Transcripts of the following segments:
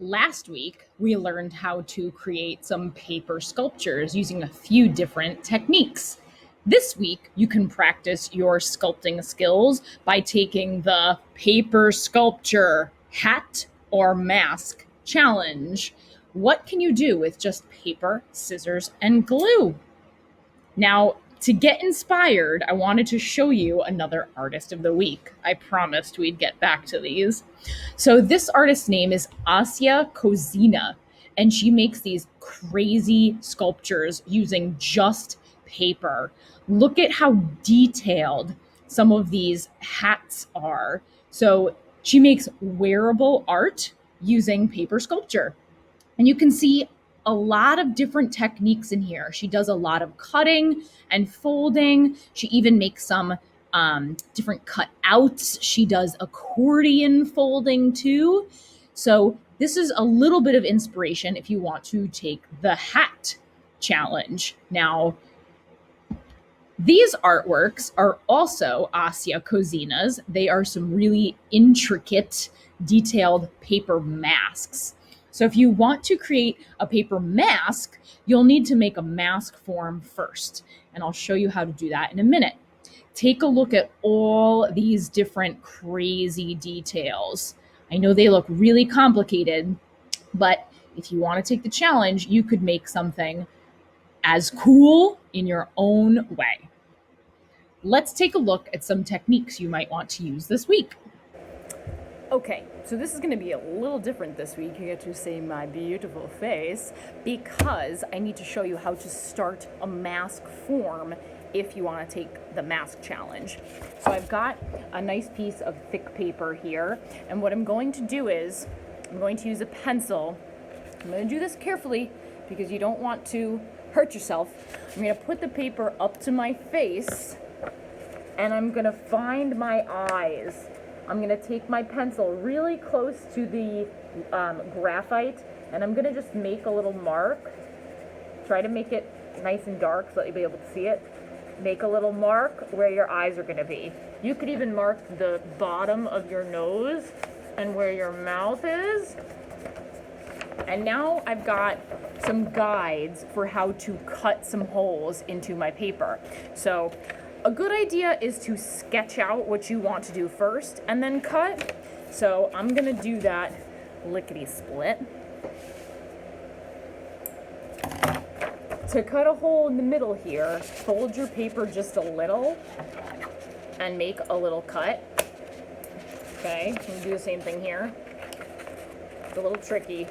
Last week, we learned how to create some paper sculptures using a few different techniques. This week, you can practice your sculpting skills by taking the paper sculpture hat or mask challenge. What can you do with just paper, scissors, and glue? Now, to get inspired, I wanted to show you another artist of the week. I promised we'd get back to these. So, this artist's name is Asya Kozina, and she makes these crazy sculptures using just paper. Look at how detailed some of these hats are. So, she makes wearable art using paper sculpture. And you can see a lot of different techniques in here. She does a lot of cutting and folding. She even makes some different cutouts. She does accordion folding too. So, this is a little bit of inspiration if you want to take the hat challenge. Now, these artworks are also Asya Kozina's. They are some really intricate, detailed paper masks. So if you want to create a paper mask, you'll need to make a mask form first. And I'll show you how to do that in a minute. Take a look at all these different crazy details. I know they look really complicated, but if you want to take the challenge, you could make something as cool in your own way. Let's take a look at some techniques you might want to use this week. Okay, so this is going to be a little different this week. You get to see my beautiful face because I need to show you how to start a mask form if you want to take the mask challenge. So I've got a nice piece of thick paper here, and what I'm going to do is I'm going to use a pencil. I'm going to do this carefully because you don't want to hurt yourself. I'm going to put the paper up to my face and I'm going to find my eyes. I'm going to take my pencil really close to the graphite and I'm going to just make a little mark. Try to make it nice and dark so that you'll be able to see it. Make a little mark where your eyes are going to be. You could even mark the bottom of your nose and where your mouth is. And now I've got some guides for how to cut some holes into my paper. So a good idea is to sketch out what you want to do first and then cut. So I'm going to do that lickety-split. To cut a hole in the middle here, fold your paper just a little and make a little cut. Okay, I'm going to do the same thing here. It's a little tricky.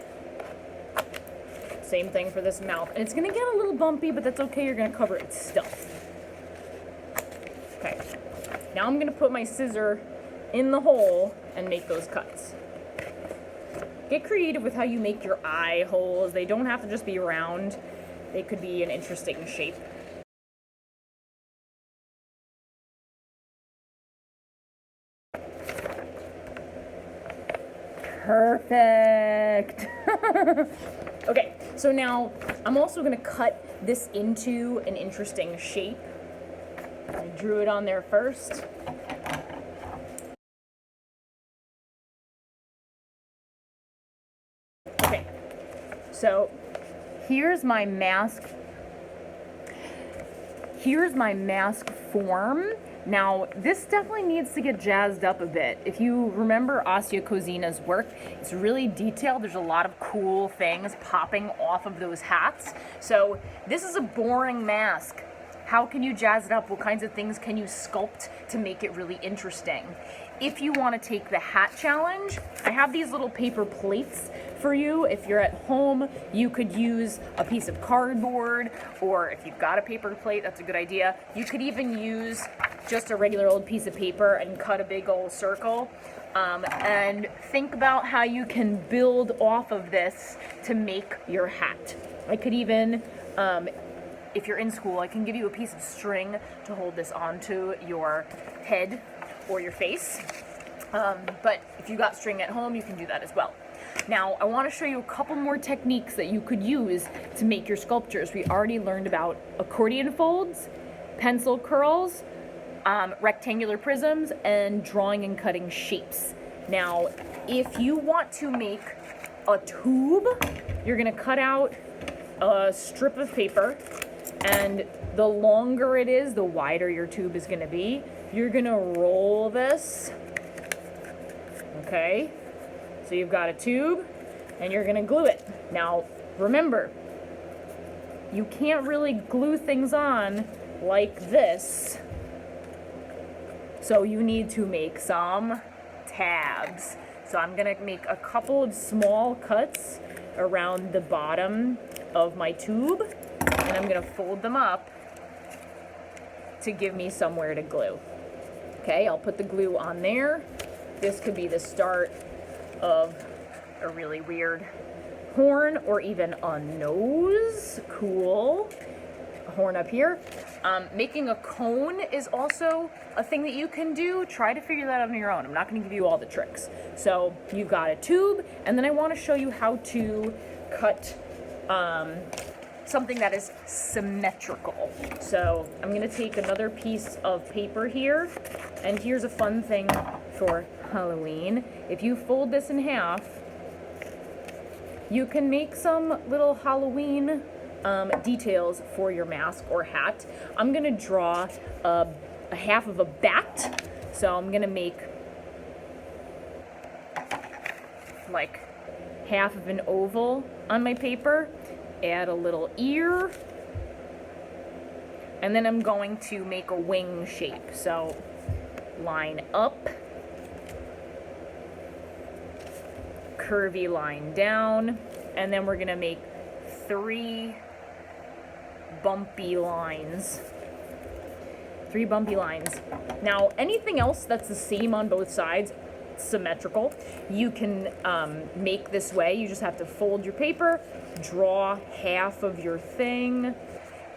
Same thing for this mouth. And it's going to get a little bumpy, but that's okay. You're going to cover it still. Okay. Now I'm going to put my scissor in the hole and make those cuts. Get creative with how you make your eye holes. They don't have to just be round. They could be an interesting shape. Perfect. Okay, so now I'm also going to cut this into an interesting shape. I drew it on there first. Okay, so here's my mask. Here's my mask form. Now, this definitely needs to get jazzed up a bit. If you remember Asya Kozina's work, it's really detailed. There's a lot of cool things popping off of those hats. So this is a boring mask. How can you jazz it up? What kinds of things can you sculpt to make it really interesting? If you want to take the hat challenge, I have these little paper plates for you. If you're at home, you could use a piece of cardboard, or if you've got a paper plate, that's a good idea. You could even use just a regular old piece of paper and cut a big old circle. And think about how you can build off of this to make your hat. I could even, if you're in school, I can give you a piece of string to hold this onto your head or your face. But if you got string at home, you can do that as well. Now, I want to show you a couple more techniques that you could use to make your sculptures. We already learned about accordion folds, pencil curls, rectangular prisms, and drawing and cutting shapes. Now, if you want to make a tube. You're gonna cut out a strip of paper, and the longer it is, the wider your tube is gonna be. You're gonna roll this, okay? So you've got a tube, and you're gonna glue it. Now, remember, you can't really glue things on like this, so you need to make some tabs. So I'm gonna make a couple of small cuts around the bottom of my tube, and I'm gonna fold them up to give me somewhere to glue. Okay, I'll put the glue on there. This could be the start of a really weird horn or even a nose. Cool. A horn up here. Making a cone is also a thing that you can do. Try to figure that out on your own. I'm not going to give you all the tricks. So you've got a tube, and then I want to show you how to cut something that is symmetrical. So I'm going to take another piece of paper here, and here's a fun thing for Halloween. If you fold this in half, you can make some little Halloween details for your mask or hat. I'm gonna draw a half of a bat. So I'm gonna make like half of an oval on my paper, add a little ear, and then I'm going to make a wing shape. So line up, curvy line down, and then we're gonna make 3 bumpy lines. 3 bumpy lines. Now, anything else that's the same on both sides, symmetrical, you can make this way. You just have to fold your paper, draw half of your thing,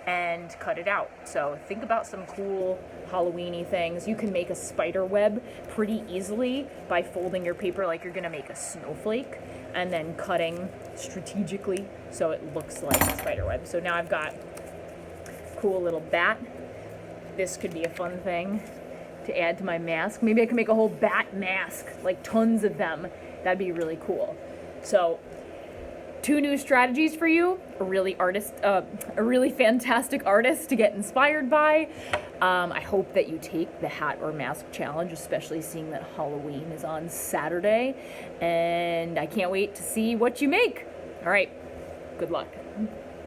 and cut it out. So think about some cool Halloween-y things. You can make a spider web pretty easily by folding your paper like you're gonna make a snowflake and then cutting strategically so it looks like a spider web. So now I've got a cool little bat. This could be a fun thing to add to my mask. Maybe I can make a whole bat mask, like tons of them. That'd be really cool. So 2 new strategies for you, a really fantastic artist to get inspired by. I hope that you take the hat or mask challenge, especially seeing that Halloween is on Saturday. And I can't wait to see what you make. All right, good luck.